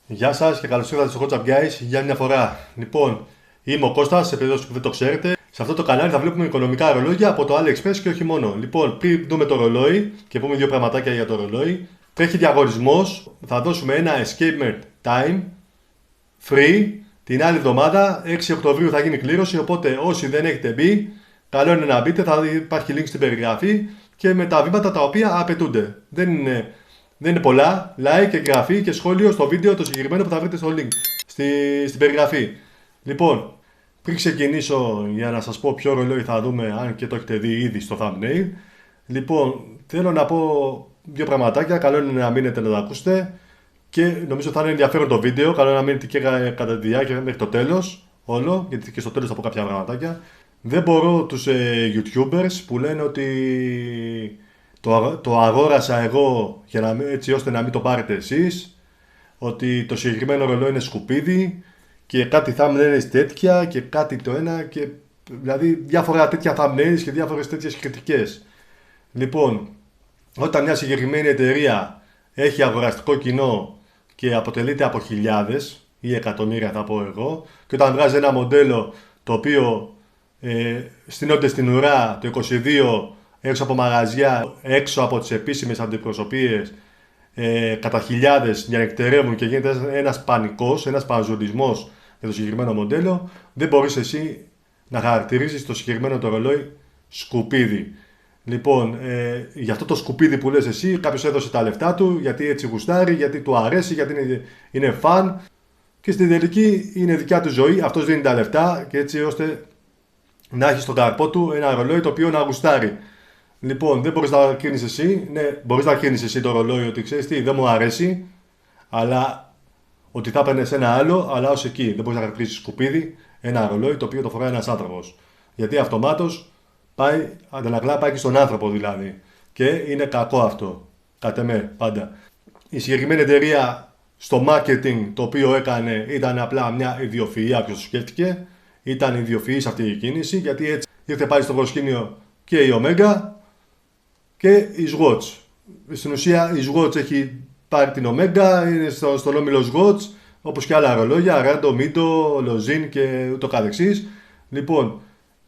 Γεια σας και καλώς ήρθατε στο Hot Up Guys για μια φορά. Λοιπόν, είμαι ο Κώστας, σε περίπτωση που δεν το ξέρετε. Σε αυτό το κανάλι θα βλέπουμε οικονομικά ρολόγια από το AliExpress και όχι μόνο. Λοιπόν, πριν δούμε το ρολόι και πούμε δύο πραγματάκια για το ρολόι, τρέχει διαγωνισμός. Θα δώσουμε ένα Escape Time free την άλλη εβδομάδα. 6 Οκτωβρίου θα γίνει κλήρωση. Οπότε όσοι δεν έχετε μπει, καλό είναι να μπείτε. Θα υπάρχει link στην περιγραφή και με τα βήματα τα οποία απαιτούνται. Δεν είναι πολλά, like, εγγραφή και σχόλιο στο βίντεο το συγκεκριμένο που θα βρείτε στο link στην περιγραφή. Λοιπόν, πριν ξεκινήσω για να σας πω ποιο ρολόι θα δούμε, αν και το έχετε δει ήδη στο thumbnail. Λοιπόν, θέλω να πω δύο πραγματάκια, καλό είναι να μείνετε να τα ακούσετε και νομίζω θα είναι ενδιαφέρον το βίντεο, καλό είναι να μείνετε και κατά τη διάρκεια μέχρι το τέλος όλο, γιατί και στο τέλος θα πω κάποια πραγματάκια. Δεν μπορώ τους YouTubers που λένε ότι το αγόρασα εγώ έτσι ώστε να μην το πάρετε εσείς, ότι το συγκεκριμένο ρολόι είναι σκουπίδι και κάτι thumbnails τέτοια και κάτι το ένα και δηλαδή διάφορα τέτοια thumbnails και διάφορες τέτοιες κριτικές. Λοιπόν, όταν μια συγκεκριμένη εταιρεία έχει αγοραστικό κοινό και αποτελείται από χιλιάδες ή εκατομμύρια θα πω εγώ, και όταν βγάζει ένα μοντέλο το οποίο στείνονται στην ουρά το 22 έξω από μαγαζιά, έξω από τις επίσημες αντιπροσωπείες, κατά χιλιάδες διανεκτερεύουν και γίνεται ένας πανικός, ένας πανζουλισμός για το συγκεκριμένο μοντέλο, δεν μπορείς εσύ να χαρακτηρίζεις το συγκεκριμένο το ρολόι σκουπίδι. Λοιπόν, για αυτό το σκουπίδι που λες εσύ, κάποιος έδωσε τα λεφτά του, γιατί έτσι γουστάρει, γιατί του αρέσει, γιατί είναι φαν και στην τελική είναι δικιά του ζωή, αυτός δίνει τα λεφτά και έτσι ώστε να έχει στον καρπό του ένα ρολόι το οποίο να γουστάρει. Λοιπόν, δεν μπορείς να κρίνεις εσύ. Ναι, μπορείς να κρίνεις εσύ το ρολόι ότι ξέρεις τι, δεν μου αρέσει, αλλά ότι θα έπαιρνες ένα άλλο, αλλά ως εκεί. Δεν μπορείς να χαρακτηρίσεις σκουπίδι ένα ρολόι το οποίο το φοράει ένας άνθρωπος. Γιατί αυτομάτως αντανακλά πάει και στον άνθρωπο δηλαδή. Και είναι κακό αυτό. Κατ' εμέ, πάντα. Η συγκεκριμένη εταιρεία στο marketing το οποίο έκανε ήταν απλά μια ιδιοφυΐα, ποιος το σκέφτηκε. Ήταν ιδιοφυής αυτή η κίνηση, γιατί έτσι ήρθε πάλι στο προσκήνιο και η Omega και η Swatch. Στην ουσία η Swatch έχει πάρει την Omega, είναι στον όμιλο Swatch, όπως και άλλα ρολόγια, Rando, Mito, Lozin και ούτω καθεξής. Λοιπόν,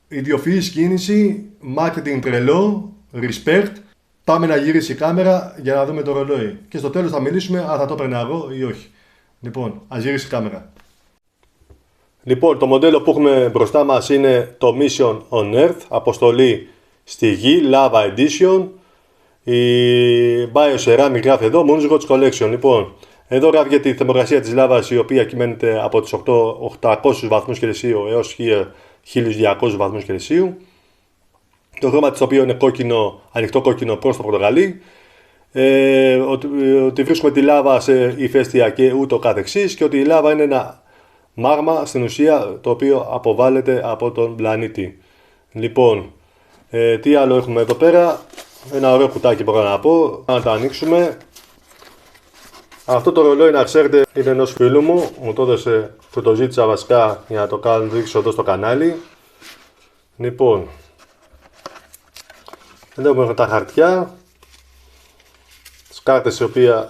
ιδιοφυής κίνηση, marketing τρελό, respect. Πάμε να γυρίσει η κάμερα για να δούμε το ρολόι. Και στο τέλος θα μιλήσουμε αν θα το έπαιρνα εγώ ή όχι. Λοιπόν, ας γυρίσει η κάμερα. Λοιπόν, το μοντέλο που έχουμε μπροστά μας είναι το Mission on Earth, αποστολή στη γη, Lava Edition. Η Bioceramic γράφει εδώ, Moonswatch Collection. Λοιπόν, εδώ γράφει για τη θερμοκρασία της λάβας, η οποία κυμαίνεται από τους 800 βαθμούς Κελσίου έως 1200 βαθμούς Κελσίου. Το χρώμα της οποίο είναι κόκκινο, ανοιχτό κόκκινο προς το πορτογαλί. Ότι βρίσκουμε τη λάβα σε ηφαίστεια και ούτω καθεξής και ότι η λάβα είναι ένα μάγμα στην ουσία το οποίο αποβάλλεται από τον πλανήτη. Λοιπόν, τι άλλο έχουμε εδώ πέρα, ένα ωραίο κουτάκι μπορώ να πω, να το ανοίξουμε. Αυτό το ρολόι να ξέρετε είναι ενός φίλου μου το έδωσε, που το ζήτησα βασικά για να το δείξω εδώ στο κανάλι. Λοιπόν, εδώ έχουμε τα χαρτιά, τις κάρτες οι οποίες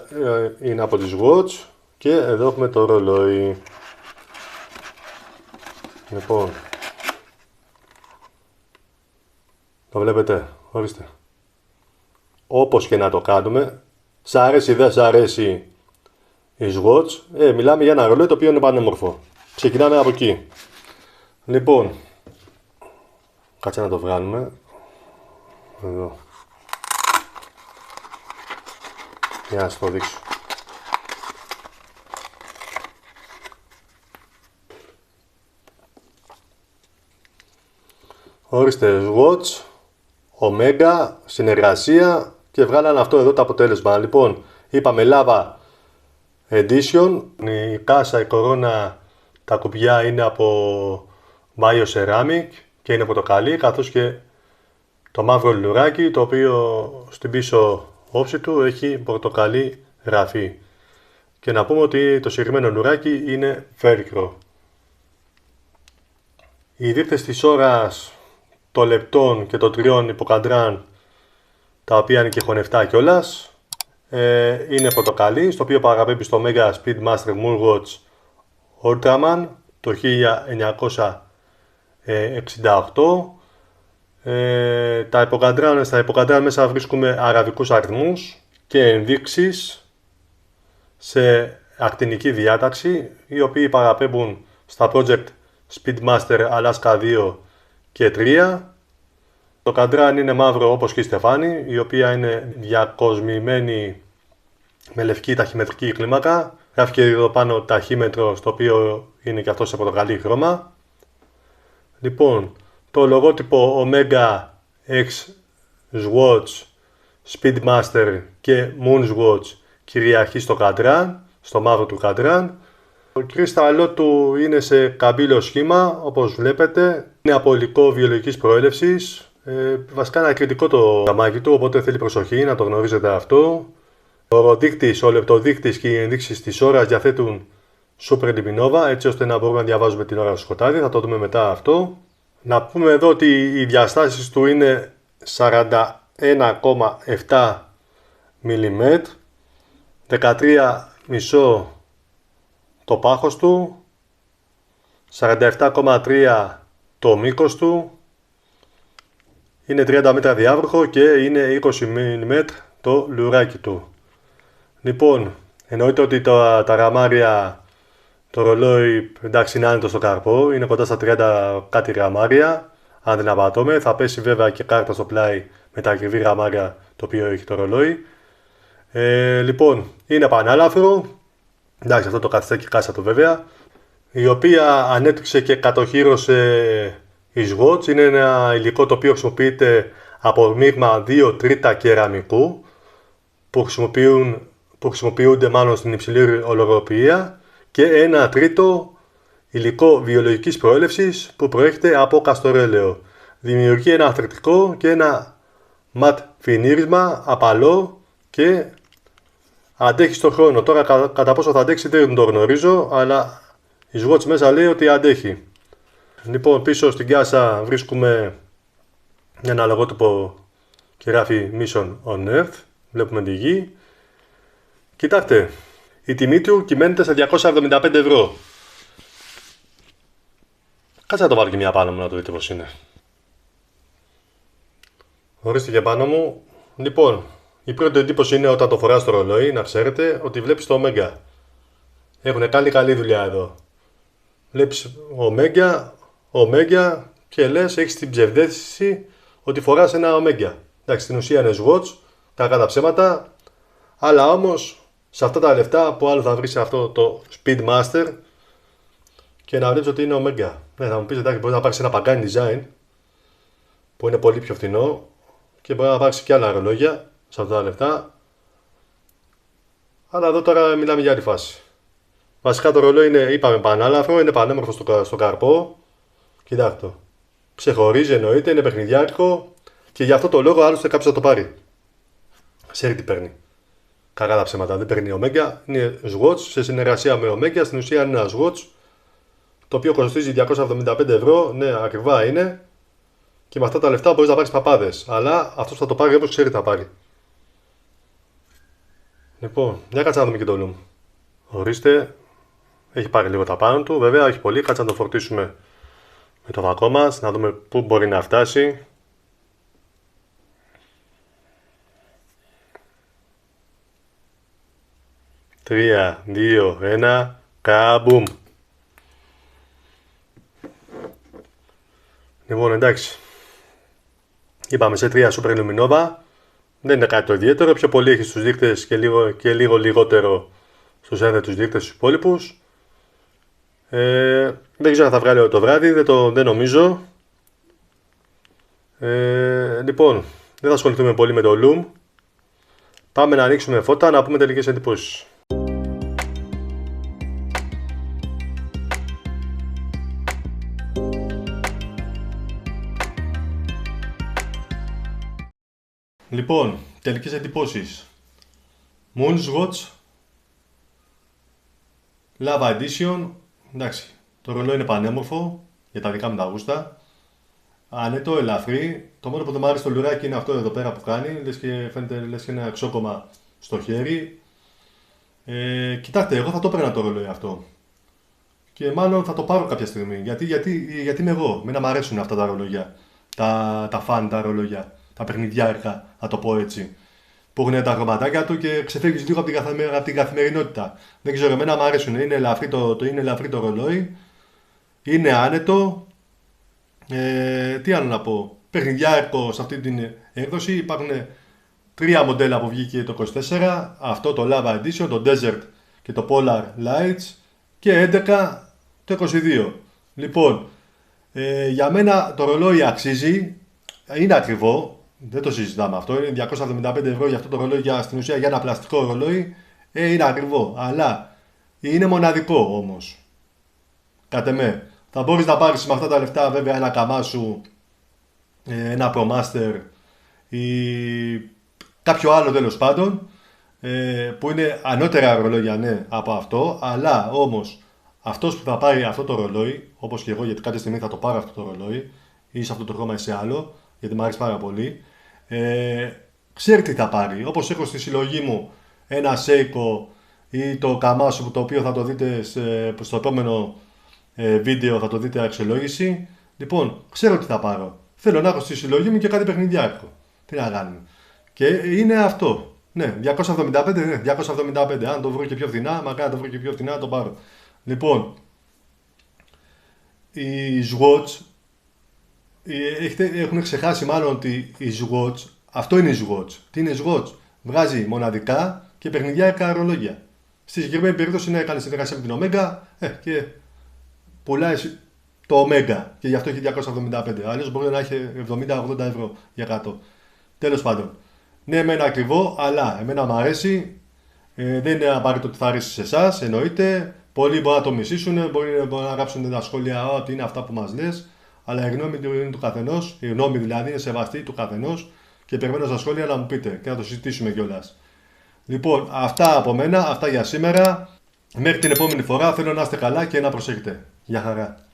είναι από τη Swatch και εδώ έχουμε το ρολόι. Λοιπόν, το βλέπετε, ορίστε. Όπως και να το κάνουμε, σ' αρέσει ή δεν σ' αρέσει η Swatch, μιλάμε για ένα ρολόι το οποίο είναι πανέμορφο. Ξεκινάμε από εκεί. Λοιπόν, κάτσε να το βγάλουμε. Εδώ. Για να σας το δείξω. Ορίστε, Swatch, Omega, συνεργασία και βγάλανε αυτό εδώ το αποτέλεσμα. Λοιπόν, είπαμε Lava Edition, η κάσα, η κορώνα, τα κουμπιά είναι από Bioceramic και είναι πορτοκαλί, καθώς και το μαύρο λουράκι, το οποίο στην πίσω όψη του έχει πορτοκαλί ραφί. Και να πούμε ότι το συγκεκριμένο λουράκι είναι φέρικρο. Οι δείκτες της ώρας, των λεπτών και των τριών υποκαντράν, τα οποία είναι και χωνευτά κιόλας, Είναι πορτοκαλί, στο οποίο παραπέμπει στο Mega Speedmaster Moonwatch Ultraman το 1968. Στα υποκαντρά μέσα βρίσκουμε αραβικούς αριθμούς και ενδείξεις σε ακτινική διάταξη, οι οποίοι παραπέμπουν στα project Speedmaster Alaska 2 και 3. Το καντράν είναι μαύρο όπως και η στεφάνη, η οποία είναι διακοσμημένη με λευκή ταχυμετρική κλίμακα. Γράφει και εδώ πάνω ταχύμετρο, στο οποίο είναι και αυτό σε πορτοκαλί χρώμα. Λοιπόν, το λογότυπο Omega X Swatch, Speedmaster και Moonswatch κυριαρχεί στο καντράν, στο μαύρο του καντράν. Το κρίσταλό του είναι σε καμπύλιο σχήμα, όπως βλέπετε. Είναι από υλικό βιολογικής προέλευσης. Βασικά είναι ακριτικό το καμάκι του, οπότε θέλει προσοχή να το γνωρίζετε αυτό. Ο οροδείκτης, ο λεπτοδείκτης και οι ενδείξεις της ώρας διαθέτουν Super Luminova, έτσι ώστε να μπορούμε να διαβάζουμε την ώρα στο σκοτάδι. Θα το δούμε μετά αυτό. Να πούμε εδώ ότι οι διαστάσεις του είναι 41,7 mm, 13,5 το πάχος του, 47,3 το μήκος του, είναι 30 μέτρα διάβροχο και είναι 20 mm το λουράκι του. Λοιπόν, εννοείται ότι τα γραμμάρια, το ρολόι, εντάξει, είναι άνετο στο καρπό, είναι κοντά στα 30 κάτι γραμμάρια, αν δεν απατώμε. Θα πέσει βέβαια και κάρτα στο πλάι με τα ακριβή γραμμάρια το οποίο έχει το ρολόι. Λοιπόν, είναι πανάλαφρο, εντάξει, αυτό το καθιστά και κάσα του βέβαια, η οποία ανέπτυξε και κατοχύρωσε η Swatch. Είναι ένα υλικό το οποίο χρησιμοποιείται από μείγμα 2 τρίτα κεραμικού που χρησιμοποιούνται μάλλον στην υψηλή ολορροπία και 1 τρίτο υλικό βιολογικής προέλευσης που προέρχεται από καστορέλαιο. Δημιουργεί ένα αθρητικό και ένα ματ φινίρισμα απαλό και αντέχει στον χρόνο. Τώρα κατά πόσο θα αντέξει δεν το γνωρίζω, αλλά η Swatch μέσα λέει ότι αντέχει. Λοιπόν, πίσω στην κάσα βρίσκουμε ένα λογότυπο και γράφει Mission on Earth. Βλέπουμε τη γη. Κοιτάξτε, η τιμή του κυμαίνεται σε 275 ευρώ. Κάτσε να το βάλω και μια πάνω μου να το δείτε πως είναι. Ορίστε και πάνω μου. Λοιπόν, η πρώτη εντύπωση είναι όταν το φοράς στο ρολόι, να ξέρετε ότι βλέπεις το Omega. Έχουν καλή δουλειά εδώ. Βλέπεις Omega και λες, έχεις την ψευδαίσθηση ότι φοράς ένα Omega. Εντάξει, στην ουσία είναι Swatch, κακά τα ψέματα, αλλά όμως σε αυτά τα λεφτά που άλλο θα βρεις αυτό το Speedmaster και να βλέπεις ότι είναι Omega. Ναι, θα μου πεις, εντάξει, μπορεί να πάρεις ένα Pagani design που είναι πολύ πιο φθηνό και μπορεί να πάρεις και άλλα ρολόγια σε αυτά τα λεφτά, αλλά εδώ τώρα μιλάμε για άλλη φάση. Βασικά το ρολόι είναι, είπαμε, πανάλαφρο, είναι πανέμορφο στο καρπό. Κοιτάξτε το. Ξεχωρίζει, εννοείται, είναι παιχνιδιάρικο και γι' αυτό το λόγο άλλωστε κάποιος θα το πάρει. Ξέρει τι παίρνει. Κακά τα ψέματα, δεν παίρνει Omega, είναι Swatch σε συνεργασία με Omega. Στην ουσία είναι ένα Swatch το οποίο κοστίζει 275 ευρώ, ναι, ακριβά είναι. Και με αυτά τα λεφτά μπορείς να πάρεις παπάδες. Αλλά αυτός θα το πάρει όπως ξέρει θα πάρει. Λοιπόν, για κάτσε να δούμε και το Loom. Ορίστε, έχει πάρει λίγο τα πάνω του, βέβαια έχει πολύ. Κάτσε να το φορτίσουμε με το φακό μας, να δούμε πού μπορεί να φτάσει. Τρία, 2, 1, καμπουμ. Λοιπόν, εντάξει. Είπαμε σε 3 Super Luminova. Δεν είναι κάτι το ιδιαίτερο. Πιο πολύ έχει στους δείκτες και λίγο λιγότερο στους ένθετους δείκτες στους υπόλοιπους. Δεν ξέρω αν θα βγάλει το βράδυ. Δεν νομίζω. Λοιπόν, δεν θα ασχοληθούμε πολύ με το Loom. Πάμε να ανοίξουμε φώτα, να πούμε τελικές εντυπώσεις. Λοιπόν, τελικές εντυπώσεις. Moonswatch Lava Edition. Εντάξει, το ρολόι είναι πανέμορφο για τα δικά μου τα γούστα. Ανέτο, ελαφρύ. Το μόνο που δεν μου άρεσε το λουράκι είναι αυτό εδώ πέρα που κάνει. Λες και φαίνεται λες και ένα εξώκομμα στο χέρι. Κοιτάξτε, εγώ θα το έπαιρνα το ρολόι αυτό. Και μάλλον θα το πάρω κάποια στιγμή. Γιατί είμαι εγώ. Μένα μου αρέσουν αυτά τα ρολόγια. Τα φαν, τα ρολόγια. Τα παιχνιδιάρικα, να το πω έτσι. Που έχουν τα χρωματάκια του και ξεφεύγει λίγο από την καθημερινότητα. Δεν ξέρω, εμένα μου αρέσουν. Είναι ελαφρύ το ρολόι. Είναι άνετο. Τι άλλο να πω. Παιχνιδιάρικο σε αυτή την έκδοση. Υπάρχουν 3 μοντέλα που βγήκε το 24. Αυτό το Lava Edition, το Desert και το Polar Lights. Και 11 το 22. Λοιπόν, για μένα το ρολόι αξίζει. Είναι ακριβό. Δεν το συζητάμε αυτό. Είναι 275 ευρώ για αυτό το ρολόι. Στην ουσία για ένα πλαστικό ρολόι. Είναι ακριβό. Αλλά είναι μοναδικό όμως. Κατ' εμέ. Θα μπορείς να πάρεις με αυτά τα λεφτά βέβαια ένα καμάσου, ένα ProMaster ή κάποιο άλλο τέλος πάντων, που είναι ανώτερα ρολόγια, ναι, από αυτό, αλλά όμως αυτός που θα πάρει αυτό το ρολόι, όπως και εγώ, γιατί κάποια στιγμή θα το πάρω αυτό το ρολόι, ή σε αυτό το χρώμα ή σε άλλο, γιατί μου αρέσει πάρα πολύ, ξέρει τι θα πάρει. Όπως έχω στη συλλογή μου ένα Seiko ή το καμάσου, το οποίο θα το δείτε στο επόμενο βίντεο, θα το δείτε αξιολόγηση. Λοιπόν, ξέρω τι θα πάρω. Θέλω να έχω στη συλλογή μου και κάτι παιχνιδιάρικο. Τι να κάνουμε. Και είναι αυτό. Ναι, 275, ναι, 275. Αν το βρω και πιο φθηνά, μακάρι να το βρω και πιο φθηνά, να το πάρω. Λοιπόν, η Swatch, έχουν ξεχάσει μάλλον ότι η Swatch, αυτό είναι η Swatch. Τι είναι η Swatch? Βγάζει μοναδικά και παιχνιδιάρικα ρολόγια. Στη συγκεκριμένη περίπτωση είναι καλή συνεργασία με την Omega και πουλάει το Omega και γι' αυτό έχει 275. Αλλιώς μπορεί να έχει 70-80 ευρώ για κάτω. Τέλος πάντων. Ναι, εμένα ακριβό, αλλά εμένα μου αρέσει. Δεν είναι απαραίτητο ότι θα αρέσει σε εσάς, εννοείται. Πολλοί μπορεί να το μισήσουν, μπορεί να γράψουν τα σχόλια ότι είναι αυτά που μας λες. Αλλά η γνώμη είναι του καθενός. Η γνώμη δηλαδή είναι σεβαστή του καθενός. Και περιμένω στα σχόλια να μου πείτε και να το συζητήσουμε κιόλας. Λοιπόν, αυτά από μένα, αυτά για σήμερα. Μέχρι την επόμενη φορά θέλω να είστε καλά και να προσέχετε. Γεια χαρά.